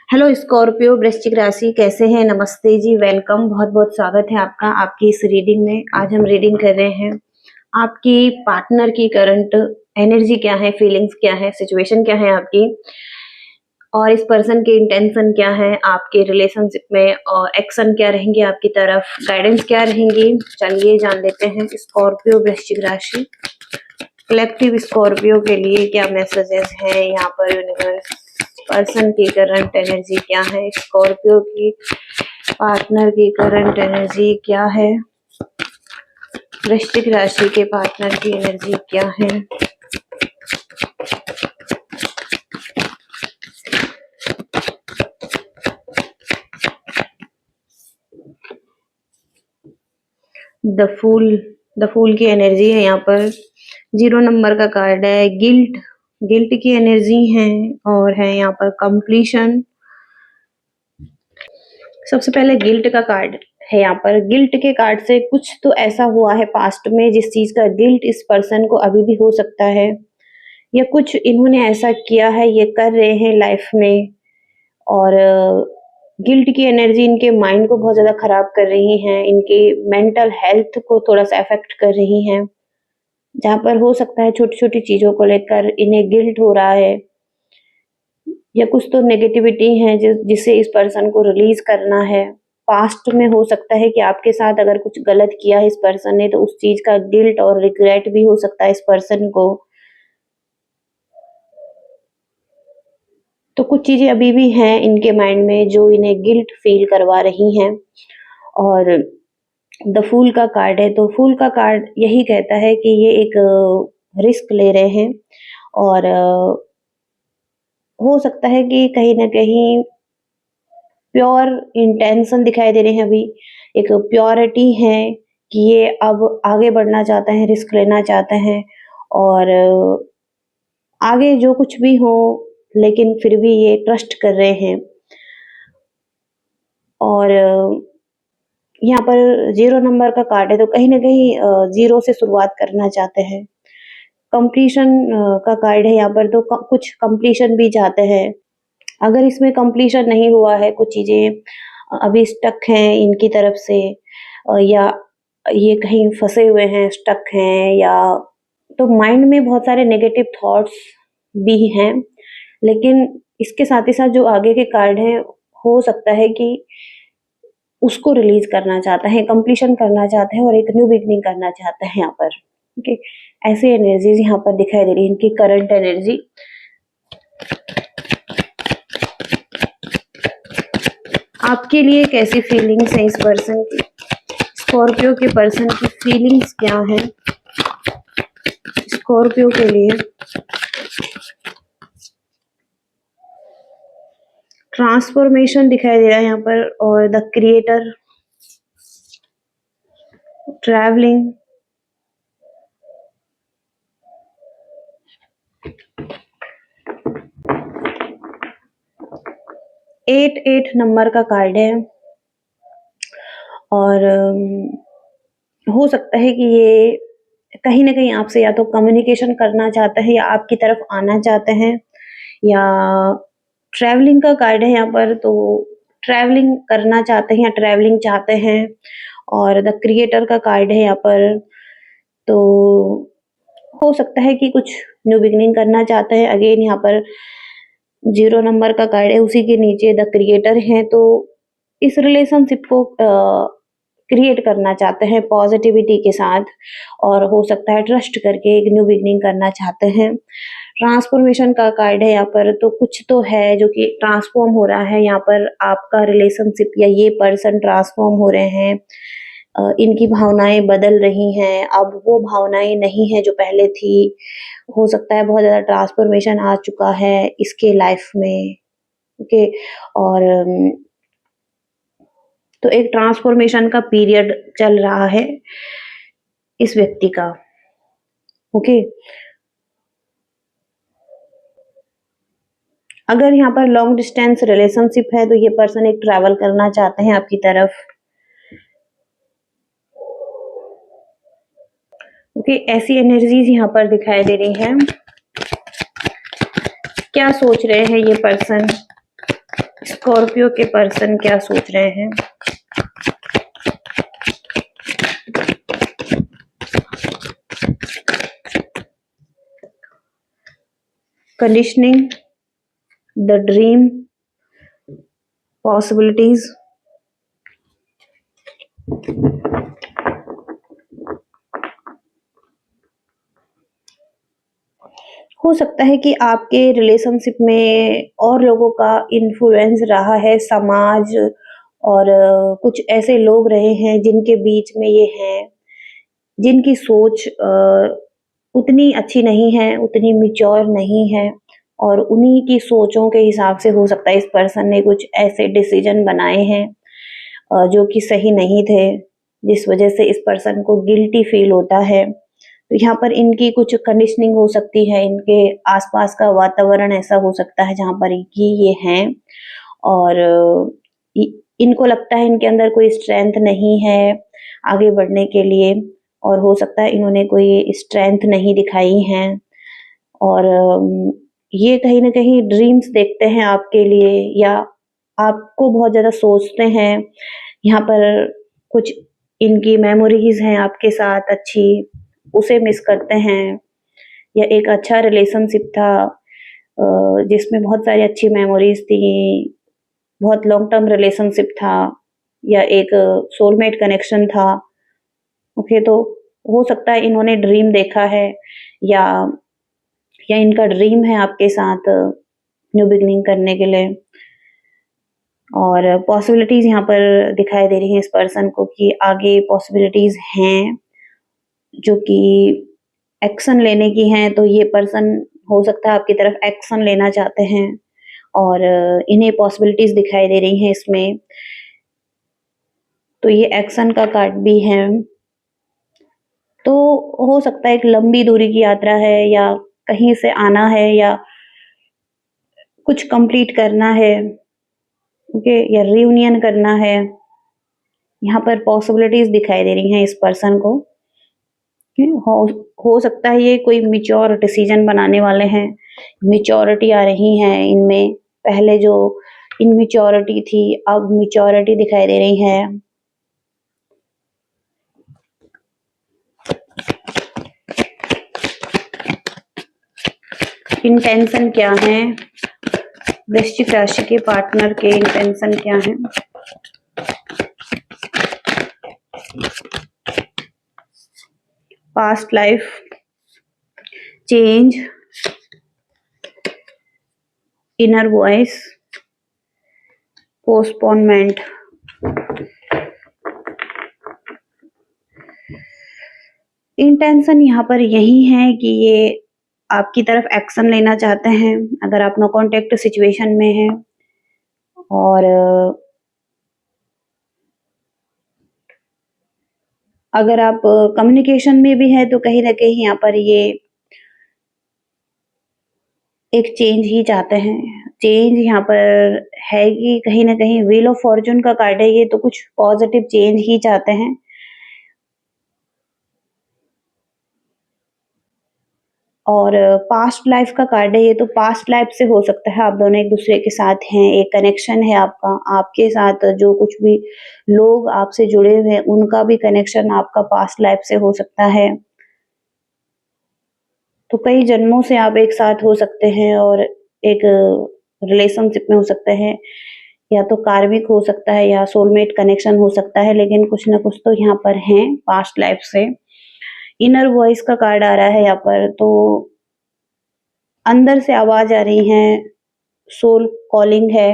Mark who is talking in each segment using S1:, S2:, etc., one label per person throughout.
S1: Hello Scorpio वृश्चिक राशि, कैसे हैं? नमस्ते जी, वेलकम, बहुत बहुत स्वागत है आपका आपकी इस रीडिंग में। आज हम रीडिंग कर रहे हैं आपकी पार्टनर की करंट एनर्जी क्या है, फीलिंग्स क्या है, सिचुएशन क्या है आपकी, और इस पर्सन के इंटेंशन क्या है आपके रिलेशनशिप में, और एक्शन क्या रहेंगे आपकी तरफ, गाइडेंस क्या रहेंगी। चलिए जान लेते हैं स्कॉर्पियो वृश्चिक राशि कलेक्टिव स्कॉर्पियो के लिए क्या मैसेजेस हैं यहाँ पर यूनिवर्स। पर्सन की करंट एनर्जी क्या है, स्कॉर्पियो की पार्टनर की करंट एनर्जी क्या है, वृश्चिक राशि के पार्टनर की एनर्जी क्या है। द फूल की एनर्जी है यहाँ पर। 0 नंबर का कार्ड है। गिल्ट की एनर्जी है, और है यहाँ पर कंप्लीशन। सबसे पहले गिल्ट का कार्ड है यहाँ पर। गिल्ट के कार्ड से कुछ तो ऐसा हुआ है पास्ट में जिस चीज का गिल्ट इस पर्सन को अभी भी हो सकता है, या कुछ इन्होंने ऐसा किया है, ये कर रहे हैं लाइफ में, और गिल्ट की एनर्जी इनके माइंड को बहुत ज्यादा खराब कर रही है, इनके मेंटल हेल्थ को थोड़ा सा अफेक्ट कर रही है। जहाँ पर हो सकता है छोटी छोटी चीजों को लेकर इन्हें गिल्ट हो रहा है, या कुछ तो नेगेटिविटी है जिसे इस पर्सन को रिलीज करना है। पास्ट में हो सकता है कि आपके साथ अगर कुछ गलत किया है इस पर्सन ने, तो उस चीज का गिल्ट और रिग्रेट भी हो सकता है इस पर्सन को। तो कुछ चीजें अभी भी हैं इनके माइंड में जो इन्हें गिल्ट फील करवा रही हैं। और द फूल का कार्ड है, तो फूल का कार्ड यही कहता है कि ये एक रिस्क ले रहे हैं, और हो सकता है कि कहीं ना कहीं प्योर इंटेंशन दिखाई दे रहे हैं अभी। एक प्योरिटी है कि ये अब आगे बढ़ना चाहते हैं, रिस्क लेना चाहते हैं, और आगे जो कुछ भी हो, लेकिन फिर भी ये ट्रस्ट कर रहे हैं। और यहाँ पर 0 नंबर का कार्ड है, तो कहीं ना कहीं जीरो से शुरुआत करना चाहते हैं। कंप्लीशन का कार्ड है यहाँ पर, तो कुछ कंप्लीशन भी चाहते हैं। अगर इसमें कंप्लीशन नहीं हुआ है, कुछ चीजें अभी स्टक हैं इनकी तरफ से, या ये कहीं फंसे हुए हैं, स्टक हैं, या तो माइंड में बहुत सारे नेगेटिव थॉट्स भी हैं। लेकिन इसके साथ ही साथ जो आगे के कार्ड हैं, हो सकता है कि उसको रिलीज करना चाहता है, कंप्लीशन करना चाहते हैं, और एक न्यू बिगनिंग करना चाहता है यहाँ पर। ओके, ऐसी एनर्जीज यहाँ पर दिखाई दे रही है, इनकी करंट एनर्जी। आपके लिए कैसी फीलिंग्स है इस पर्सन की, स्कॉर्पियो के पर्सन की फीलिंग्स क्या है स्कॉर्पियो के लिए। ट्रांसफॉर्मेशन दिखाई दे रहा है यहाँ पर, और the creator, travelling, eight number का कार्ड है। और हो सकता है कि ये कहीं ना कहीं आपसे या तो कम्युनिकेशन करना चाहते हैं, या आपकी तरफ आना चाहते हैं, या ट्रैवलिंग का कार्ड है यहाँ पर, तो ट्रैवलिंग करना चाहते हैं या ट्रैवलिंग चाहते हैं। और द क्रिएटर का कार्ड है यहाँ पर, तो हो सकता है कि कुछ न्यू बिगनिंग करना चाहते हैं। अगेन यहाँ पर 0 नंबर का कार्ड है, उसी के नीचे द क्रिएटर है, तो इस रिलेशनशिप को क्रिएट करना चाहते हैं पॉजिटिविटी के साथ, और हो सकता है ट्रस्ट करके एक न्यू बिगनिंग करना चाहते हैं। ट्रांसफॉर्मेशन का कार्ड है यहाँ पर, तो कुछ तो है जो कि ट्रांसफॉर्म हो रहा है यहाँ पर। आपका रिलेशनशिप या ये पर्सन ट्रांसफॉर्म हो रहे हैं, इनकी भावनाएं बदल रही हैं, अब वो भावनाएं नहीं है जो पहले थी। हो सकता है बहुत ज्यादा ट्रांसफॉर्मेशन आ चुका है इसके लाइफ में। ओके, और तो एक ट्रांसफॉर्मेशन का पीरियड चल रहा है इस व्यक्ति का। ओके, अगर यहाँ पर लॉन्ग डिस्टेंस रिलेशनशिप है, तो ये पर्सन एक ट्रैवल करना चाहते हैं आपकी तरफ। ओके, ऐसी एनर्जीज यहाँ पर दिखाई दे रही हैं। क्या सोच रहे हैं ये पर्सन स्कॉर्पियो के पर्सन क्या सोच रहे हैं? Conditioning, the dream, possibilities. हो सकता है कि आपके रिलेशनशिप में और लोगों का इन्फ्लुएंस रहा है, समाज और कुछ ऐसे लोग रहे हैं जिनके बीच में ये हैं, जिनकी सोच उतनी अच्छी नहीं है, उतनी मैच्योर नहीं है और उन्हीं की सोचों के हिसाब से हो सकता है इस पर्सन ने कुछ ऐसे डिसीजन बनाए हैं जो कि सही नहीं थे, जिस वजह से इस पर्सन को गिल्टी फील होता है। तो यहाँ पर इनकी कुछ कंडीशनिंग हो सकती है, इनके आसपास का वातावरण ऐसा हो सकता है जहाँ पर कि ये हैं और इनको लगता है इनके अंदर कोई स्ट्रेंथ नहीं है आगे बढ़ने के लिए और हो सकता है इन्होंने कोई स्ट्रेंथ नहीं दिखाई है और ये कहीं न कहीं ड्रीम्स देखते हैं आपके लिए या आपको बहुत ज़्यादा सोचते हैं। यहाँ पर कुछ इनकी मेमोरीज़ हैं आपके साथ अच्छी, उसे मिस करते हैं या एक अच्छा रिलेशनशिप था जिसमें बहुत सारी अच्छी मेमोरीज़ थी, बहुत लॉन्ग टर्म रिलेशनशिप था या एक सोलमेट कनेक्शन था। ओके, तो हो सकता है इन्होंने ड्रीम देखा है या इनका ड्रीम है आपके साथ न्यू बिगिनिंग करने के लिए और पॉसिबिलिटीज़ यहाँ पर दिखाई दे रही हैं इस पर्सन को कि आगे पॉसिबिलिटीज़ हैं, जो कि एक्शन लेने की हैं, तो ये पर्सन हो सकता है आपकी तरफ एक्शन लेना चाहते हैं और इन्हें पॉसिबिलिटीज़ दिखाई दे रही हैं इसमें। तो ये एक्शन का कार्ड भी है। तो हो सकता है एक लंबी दूरी की यात्रा है या कहीं से आना है या कुछ कंप्लीट करना है, ओके, या रियूनियन करना है। यहाँ पर पॉसिबिलिटीज़ दिखाई दे रही हैं इस पर्सन को। हो हो सकता है ये कोई मैच्योर डिसीजन बनाने वाले हैं, मैच्योरिटी आ रही है इनमें, पहले जो इनमैच्योरिटी थी अब मैच्योरिटी दिखाई दे रही है। इंटेंशन क्या है? वृश्चिक राशि के पार्टनर के इंटेंशन क्या है? Past life, change, inner voice, postponement. Intention यहाँ पर यही है कि ये आपकी तरफ एक्शन लेना चाहते हैं अगर आप नो कॉन्टेक्ट सिचुएशन में हैं और अगर आप कम्युनिकेशन में भी हैं तो कहीं न कहीं यहाँ पर ये एक चेंज ही चाहते हैं। चेंज यहाँ पर है कि कहीं न कहीं व्हील ऑफ फॉर्च्यून का कार्ड है ये, तो कुछ पॉजिटिव चेंज ही चाहते हैं। और पास्ट लाइफ का कार्ड है ये, तो पास्ट लाइफ से हो सकता है आप दोनों एक-दूसरे के साथ हैं, एक कनेक्शन है आपका। आपके साथ जो कुछ भी लोग आपसे जुड़े हुए हैं, उनका भी कनेक्शन आपका पास्ट लाइफ से हो सकता है। तो कई जन्मों से आप एक साथ हो सकते हैं और एक रिलेशनशिप में हो सकते हैं, या तो कार्मिक हो सकता है या सोलमेट कनेक्शन हो सकता है, लेकिन कुछ न कुछ तो यहाँ पर हैं पास्ट लाइफ से। इनर वॉइस का कार्ड आ रहा है यहाँ पर, तो अंदर से आवाज़ आ रही है, सोल कॉलिंग है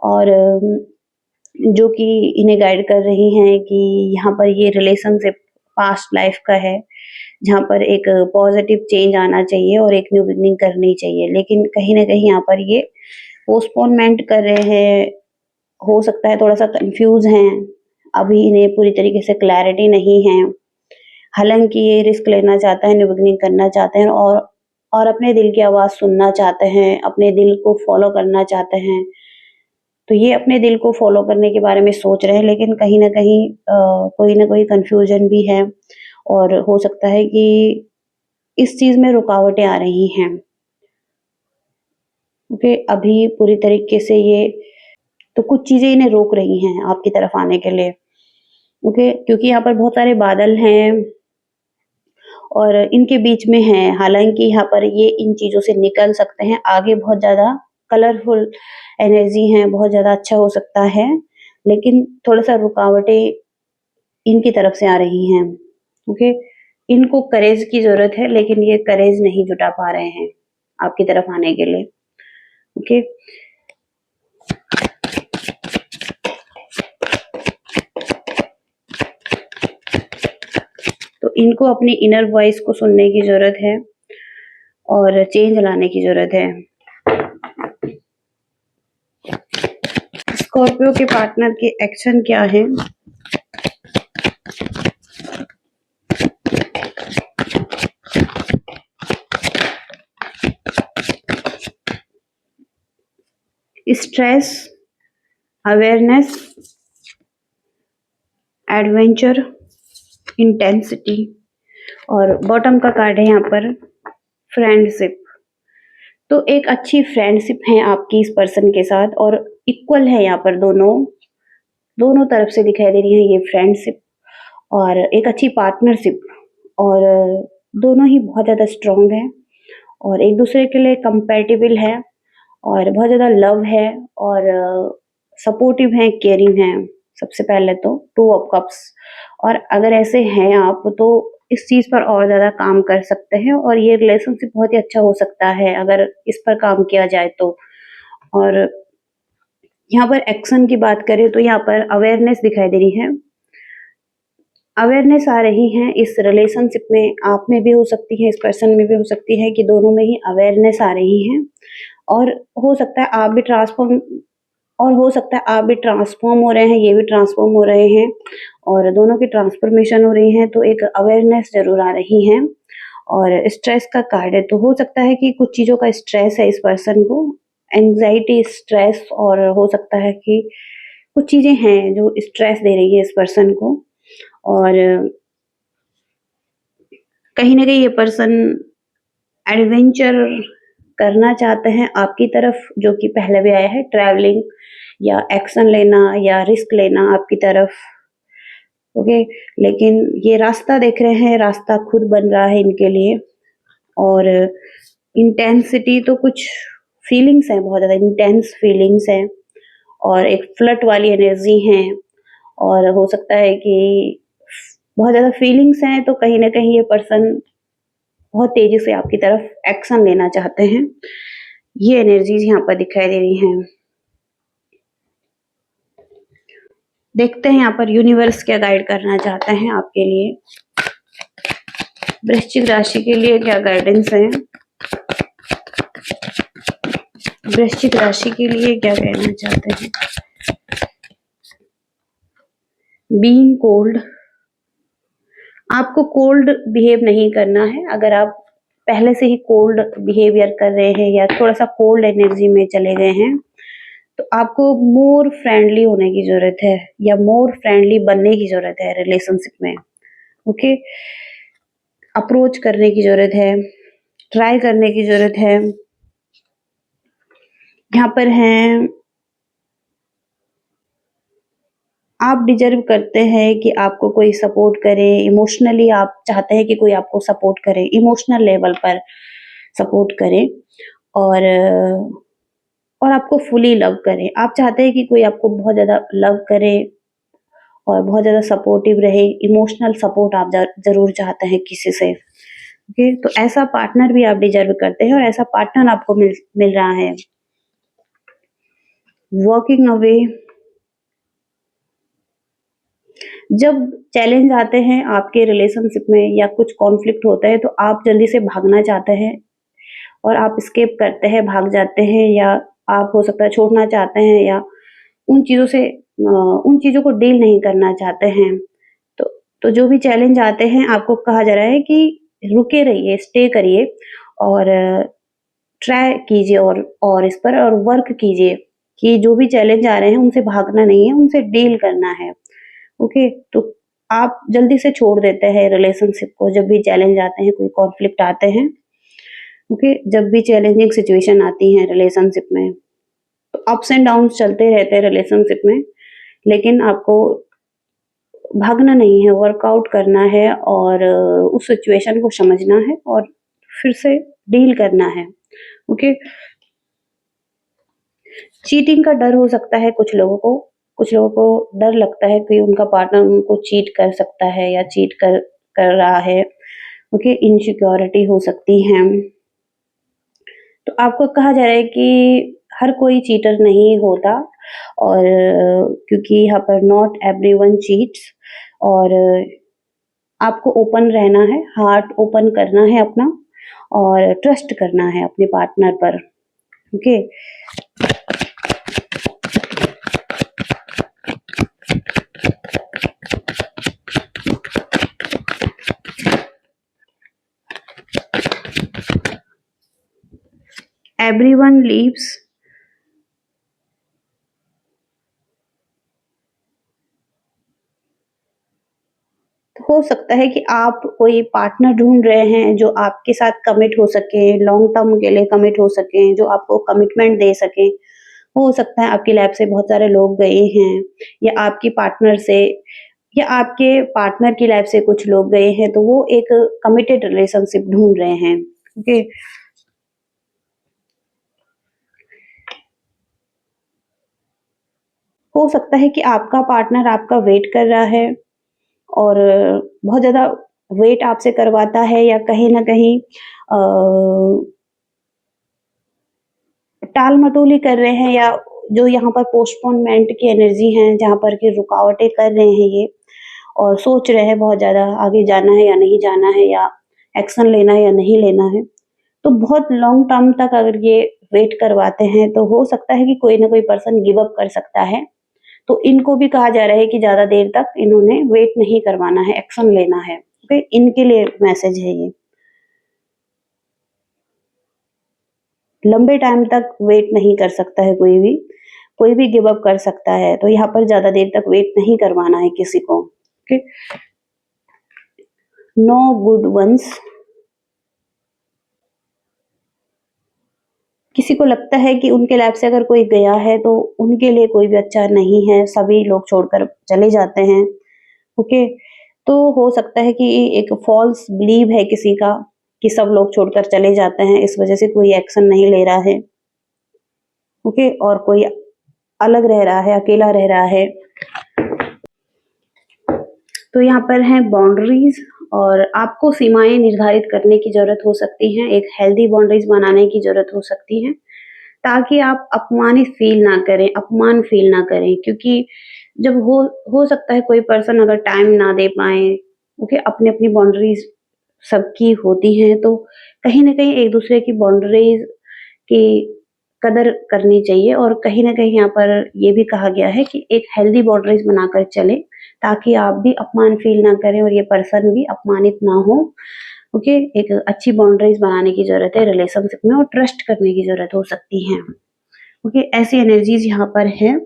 S1: और जो कि इन्हें गाइड कर रही हैं कि यहाँ पर ये रिलेशनशिप पास्ट लाइफ का है, जहाँ पर एक पॉजिटिव चेंज आना चाहिए और एक न्यू बिगिनिंग करनी चाहिए। लेकिन कहीं न कहीं यहाँ पर ये पोस्टपोनमेंट कर रहे हैं, हो सकता है थोड़ा-सा कन्फ्यूज़ हैं, अभी इन्हें पूरी तरीके से क्लैरिटी नहीं है। हालाँकि ये रिस्क लेना चाहते हैं, न्यू बिगिनिंग करना चाहते हैं और अपने दिल की आवाज़ सुनना चाहते हैं, अपने दिल को फ़ॉलो करना चाहते हैं। तो ये अपने दिल को फ़ॉलो करने के बारे में सोच रहे हैं, लेकिन कहीं न कहीं कोई न कोई कन्फ्यूज़न भी है और हो सकता है कि इस चीज़ में रुकावटें आ रही हैं। क्योंकि अभी पूरी तरीके से ये तो कुछ चीज़ें इन्हें रोक रही हैं आपकी तरफ आने के लिए, ओके? क्योंकि यहाँ पर बहुत सारे बादल हैं और इनके बीच में हैं, हालाँकि यहाँ पर ये इन चीज़ों से निकल सकते हैं, आगे बहुत ज़्यादा कलरफुल एनर्जी है, बहुत ज़्यादा अच्छा हो सकता है, लेकिन थोड़ा-सा रुकावटें इनकी तरफ से आ रही हैं, ओके? इनको करेज की ज़रूरत है, लेकिन ये करेज नहीं जुटा पा रहे हैं आपकी तरफ आने के लिए, ओके? तो इनको अपनी इनर वॉइस को सुनने की ज़रूरत है और चेंज लाने की ज़रूरत है। स्कॉर्पियो के पार्टनर के एक्शन क्या हैं? स्ट्रेस, अवेयरनेस, एडवेंचर, इंटेंसिटी और बॉटम का कार्ड है यहाँ पर फ्रेंडशिप। तो एक अच्छी फ्रेंडशिप है आपकी इस पर्सन के साथ और इक्वल है यहाँ पर दोनों तरफ से दिखाई दे रही है ये फ्रेंडशिप और एक अच्छी पार्टनरशिप और दोनों ही बहुत ज़्यादा स्ट्रॉन्ग है और एक दूसरे के लिए कंपैटिबल है और बहुत ज़्यादा लव है और सपोर्टिव है, केयरिंग है। सबसे पहले तो 2 ऑफ कप्स और अगर ऐसे हैं आप तो इस चीज़ पर और ज़्यादा काम कर सकते हैं और ये रिलेशनशिप बहुत ही अच्छा हो सकता है अगर इस पर काम किया जाए तो। और यहाँ पर एक्शन की बात करें तो यहाँ पर अवेयरनेस दिखाई दे रही है। अवेयरनेस आ रही है इस रिलेशनशिप में, आप में भी हो सकती है, इस पर्सन में भी हो सकती है कि दोनों में ही अवेयरनेस आ रही है और हो सकता है आप भी ट्रांसफॉर्म और हो सकता है आप भी ट्रांसफॉर्म हो रहे हैं, ये भी ट्रांसफॉर्म हो रहे हैं और दोनों की ट्रांसफॉर्मेशन हो रही है तो एक अवेयरनेस ज़रूर आ रही है और स्ट्रेस का कार्ड है, तो हो सकता है कि कुछ चीज़ों का स्ट्रेस है इस पर्सन को, एंग्ज़ायटी, स्ट्रेस और हो सकता है कि कुछ चीज़ें हैं जो स्ट्रेस दे रही है इस पर्सन को और कहीं न कहीं ये पर्सन एडवेंचर करना चाहते हैं आपकी तरफ जो कि पहले भी आया है, ट्रैवलिंग या एक्शन लेना या रिस्क लेना आपकी तरफ, ओके? लेकिन ये रास्ता देख रहे हैं, रास्ता खुद बन रहा है इनके लिए और इंटेंसिटी तो कुछ फीलिंग्स हैं, बहुत ज़्यादा इंटेंस फीलिंग्स हैं और एक फ्लर्ट वाली एनर्जी है और हो सकता है कि बहुत ज़्यादा फीलिंग्स हैं, तो कहीं न कहीं ये पर्सन बहुत तेज़ी से आपकी तरफ एक्शन लेना चाहते हैं। ये एनर्जीज़ यहाँ पर दिखाई दे रही हैं। देखते हैं यहाँ पर यूनिवर्स क्या गाइड करना चाहता है आपके लिए। वृश्चिक राशि के लिए क्या गाइडेंस है? वृश्चिक राशि के लिए क्या कहना चाहते हैं? बीइंग कोल्ड, आपको कोल्ड बिहेव नहीं करना है। अगर आप पहले से ही कोल्ड बिहेवियर कर रहे हैं या थोड़ा-सा कोल्ड एनर्जी में चले गए हैं, तो आपको मोर फ्रेंडली होने की ज़रूरत है या मोर फ्रेंडली बनने की ज़रूरत है रिलेशनशिप में, ओके? अप्रोच करने की ज़रूरत है, ट्राई करने की ज़रूरत है। यहाँ पर हैं आप डिज़र्व करते हैं कि आपको कोई सपोर्ट करे, इमोशनली आप चाहते हैं कि कोई आपको सपोर्ट करे, इमोशनल लेवल पर सपोर्ट करे और आपको फुली लव करे। आप चाहते हैं कि कोई आपको बहुत ज़्यादा लव करे और बहुत ज़्यादा सपोर्टिव रहे, इमोशनल सपोर्ट आप ज़रूर चाहते हैं किसी से, ओके? तो ऐसा पार्टनर भी आप डिज़र्व करते हैं और ऐसा पार्टनर आपको मिल रहा है। वॉकिंग अवे, जब चैलेंज आते हैं आपके रिलेशनशिप में या कुछ कॉन्फ्लिक्ट होता है तो आप जल्दी से भागना चाहते हैं और आप एस्केप करते हैं, भाग जाते हैं या आप हो सकता है छोड़ना चाहते हैं या उन चीज़ों से उन चीज़ों को डील नहीं करना चाहते हैं। तो जो भी चैलेंज आते हैं आपको कहा जा रहा है कि रुके रहिए, स्टे करिए और ट्राई कीजिए और इस पर और वर्क कीजिए कि जो भी चैलेंज आ रहे हैं उनसे भागना नहीं है, उनसे डील करना है। ओके, तो आप जल्दी से छोड़ देते हैं रिलेशनशिप को जब भी चैलेंज आते हैं, कोई कॉन्फ्लिक्ट आते हैं, ओके? जब भी चैलेंजिंग सिचुएशन आती है रिलेशनशिप में, तो अप्स एंड डाउन्स चलते रहते हैं रिलेशनशिप में, लेकिन आपको भागना नहीं है, वर्कआउट करना है और उस सिचुएशन को समझना है और फिर से डील करना है। ओके। चीटिंग का डर हो सकता है कुछ लोगों को डर लगता है कि उनका पार्टनर उनको चीट कर सकता है या चीट कर कर रहा है। ओके, इनसिक्योरिटी हो सकती है। तो आपको कहा जा रहा है कि हर कोई चीटर नहीं होता और क्योंकि यहाँ पर नॉट एवरीवन चीट्स और आपको ओपन रहना है, हार्ट ओपन करना है अपना और ट्रस्ट करना है अपने पार्टनर पर। ओके। एवरीवन लीव्स हो सकता है कि आप कोई पार्टनर ढूंढ रहे हैं जो आपके साथ कमिट हो सके, लॉन्ग टर्म के लिए कमिट हो सके, जो आपको कमिटमेंट दे सके। हो सकता है आपकी लाइफ से बहुत सारे लोग गए हैं या आपकी पार्टनर से या आपके पार्टनर की लाइफ से कुछ लोग गए हैं, तो वो एक कमिटेड रिलेशनशिप ढूंढ रहे हैं। ओके। हो सकता है कि आपका पार्टनर आपका वेट कर रहा है और बहुत ज़्यादा वेट आपसे करवाता है या कहीं न कहीं टाल-मटोली कर रहे हैं या जो यहाँ पर पोस्टपोनमेंट की एनर्जी है, जहाँ पर कि रुकावटें कर रहे हैं ये और सोच रहे हैं बहुत ज़्यादा आगे जाना है या नहीं जाना है या एक्शन लेना है या नहीं लेना है। तो बहुत लॉन्ग टर्म तक अगर ये वेट करवाते हैं, तो हो सकता है कि कोई ना कोई पर्सन गिव अप कर सकता है। तो इनको भी कहा जा रहा है कि ज़्यादा देर तक इन्होंने वेट नहीं करवाना है, एक्शन लेना है। ओके, इनके लिए मैसेज है ये। लंबे टाइम तक वेट नहीं कर सकता है कोई भी गिव अप कर सकता है, तो यहाँ पर ज़्यादा देर तक वेट नहीं करवाना है किसी को। ओके। No good ones. किसी को लगता है कि उनके लाइफ से अगर कोई गया है तो उनके लिए कोई भी अच्छा नहीं है, सभी लोग छोड़कर चले जाते हैं। ओके। तो हो सकता है कि एक फॉल्स बिलीव है किसी का कि सब लोग छोड़कर चले जाते हैं, इस वजह से कोई एक्शन नहीं ले रहा है। ओके। और कोई अलग रह रहा है, अकेला रह रहा है। तो यहाँ पर है बाउंड्रीज और आपको सीमाएं निर्धारित करने की जरूरत हो सकती है, एक हेल्दी बाउंड्रीज बनाने की जरूरत हो सकती है ताकि आप अपमानित फील ना करें, अपमान फील ना करें, क्योंकि जब हो सकता है कोई पर्सन अगर टाइम ना दे पाए। ओके, अपनी अपनी बाउंड्रीज सबकी होती हैं, तो कहीं ना कहीं एक दूसरे की बाउंड्रीज की कदर करनी चाहिए और कहीं न कहीं यहाँ पर ये भी कहा गया है कि एक हेल्दी बाउंड्रीज बनाकर चलें, ताकि आप भी अपमान फ़ील ना करें और ये पर्सन भी अपमानित ना हो। ओके, एक अच्छी बाउंड्रीज बनाने की ज़रूरत है रिलेशनशिप में और ट्रस्ट करने की ज़रूरत हो सकती है। ओके, ऐसी एनर्जीज़ यहाँ पर हैं।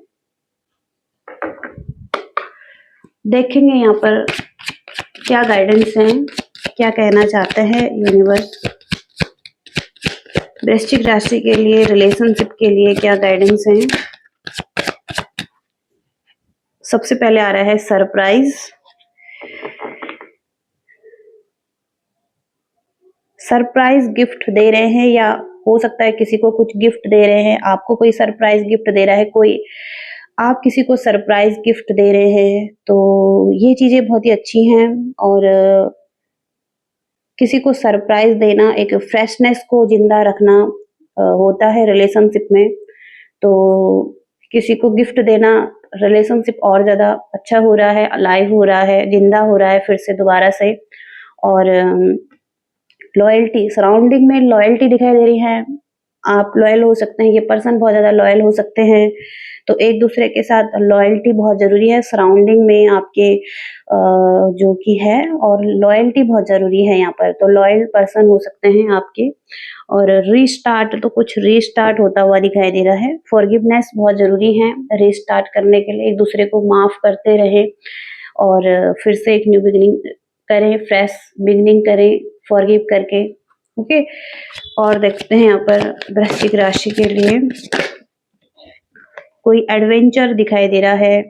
S1: देखेंगे यहाँ पर क्या गाइडेंस है, क्या कहना चाहते हैं यूनिवर्स। वृश्चिक राशि के लिए, रिलेशनशिप के लिए क्या गाइडेंस है। सबसे पहले आ रहा है सरप्राइज। सरप्राइज गिफ्ट दे रहे हैं या हो सकता है किसी को कुछ गिफ्ट दे रहे हैं, आपको कोई सरप्राइज गिफ्ट दे रहा है, कोई आप किसी को सरप्राइज गिफ्ट दे रहे हैं, तो ये चीजें बहुत ही अच्छी हैं। और किसी को सरप्राइज देना एक फ्रेशनेस को जिंदा रखना होता है रिलेशनशिप में। तो किसी को गिफ्ट देना, रिलेशनशिप और ज्यादा अच्छा हो रहा है, अलाइव हो रहा है, जिंदा हो रहा है फिर से दोबारा से। और लॉयल्टी, सराउंडिंग में लॉयल्टी दिखाई दे रही है। आप लॉयल हो सकते हैं, ये पर्सन बहुत ज्यादा लॉयल हो सकते हैं। तो एक दूसरे के साथ लॉयल्टी बहुत जरूरी है सराउंडिंग में आपके जो कि है, और लॉयल्टी बहुत जरूरी है यहाँ पर। तो लॉयल पर्सन हो सकते हैं आपके। और रीस्टार्ट, तो कुछ रीस्टार्ट होता हुआ दिखाई दे रहा है। फॉरगिवनेस बहुत जरूरी है रीस्टार्ट करने के लिए, एक दूसरे को माफ करते रहे और फिर से एक न्यू बिगिनिंग करें, फ्रेश बिगिनिंग करें फॉरगिव करके। ओके। और देखते हैं यहाँ पर वृश्चिक राशि के लिए कोई एडवेंचर दिखाई दे रहा है,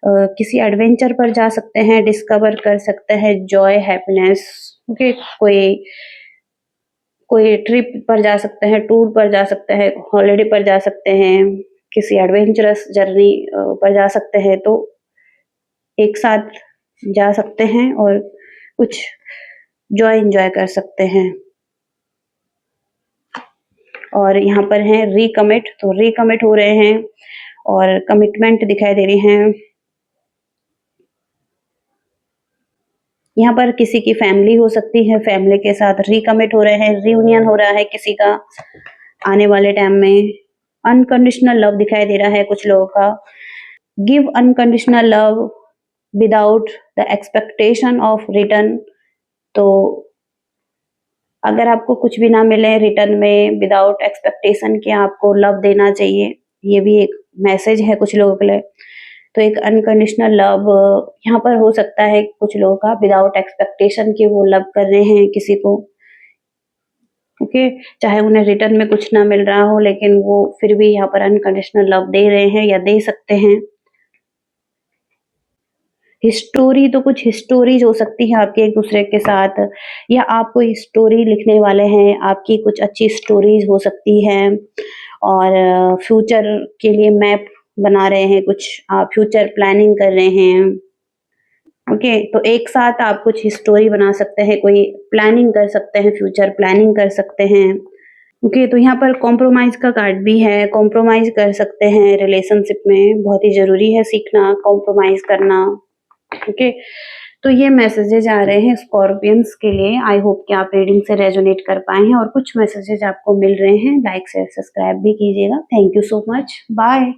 S1: किसी एडवेंचर पर जा सकते हैं, डिस्कवर कर सकते हैं जॉय, हैप्पीनेस। ओके, कोई कोई ट्रिप पर जा सकते हैं, टूर पर जा सकते हैं, हॉलिडे पर जा सकते हैं, किसी एडवेंचरस जर्नी पर जा सकते हैं, तो एक साथ जा सकते हैं और कुछ जॉय एंजॉय कर सकते हैं। और यहाँ पर है रिकमिट, तो रिकमिट हो रहे हैं और कमिटमेंट दिखाई दे रही हैं। यहाँ पर किसी की फैमिली हो सकती है, फैमिली के साथ रिकमिट हो रहे हैं, रियूनियन हो रहा है किसी का आने वाले टाइम में। अनकंडीशनल लव दिखाई दे रहा है कुछ लोगों का। Give unconditional love without the expectation of return. तो अगर आपको कुछ भी ना मिले रिटर्न में, विदाउट एक्सपेक्टेशन के आपको लव देना चाहिए, ये भी एक मैसेज है कुछ लोगों के लिए। तो एक अनकंडीशनल लव यहाँ पर हो सकता है कुछ लोगों का, विदाउट एक्सपेक्टेशन के वो लव कर रहे हैं किसी को। ओके, चाहे उन्हें रिटर्न में कुछ ना मिल रहा हो, लेकिन वो फिर भी यहाँ पर अनकंडीशनल लव दे रहे हैं या दे सकते हैं। हिस्टोरी, तो कुछ हिस्टोरीज हो सकती है आपके एक दूसरे के साथ, या आप कोई स्टोरी लिखने वाले हैं, आपकी कुछ अच्छी स्टोरीज हो सकती है। और फ्यूचर के लिए मैप बना रहे हैं, कुछ आप फ्यूचर प्लानिंग कर रहे हैं। ओके, तो एक साथ आप कुछ स्टोरी बना सकते हैं, कोई प्लानिंग कर सकते हैं, फ्यूचर प्लानिंग कर सकते हैं। ओके, तो यहाँ पर कॉम्प्रोमाइज का कार्ड भी है, कॉम्प्रोमाइज कर सकते हैं रिलेशनशिप में, बहुत ही जरूरी है सीखना कॉम्प्रोमाइज करना। ओके, तो ये मैसेजेज आ रहे हैं स्कॉर्पियंस के लिए। आई होप कि आप रीडिंग से रेजोनेट कर पाए हैं और कुछ मैसेजेज आपको मिल रहे हैं। लाइक शेयर सब्सक्राइब भी कीजिएगा। Thank you so much, bye.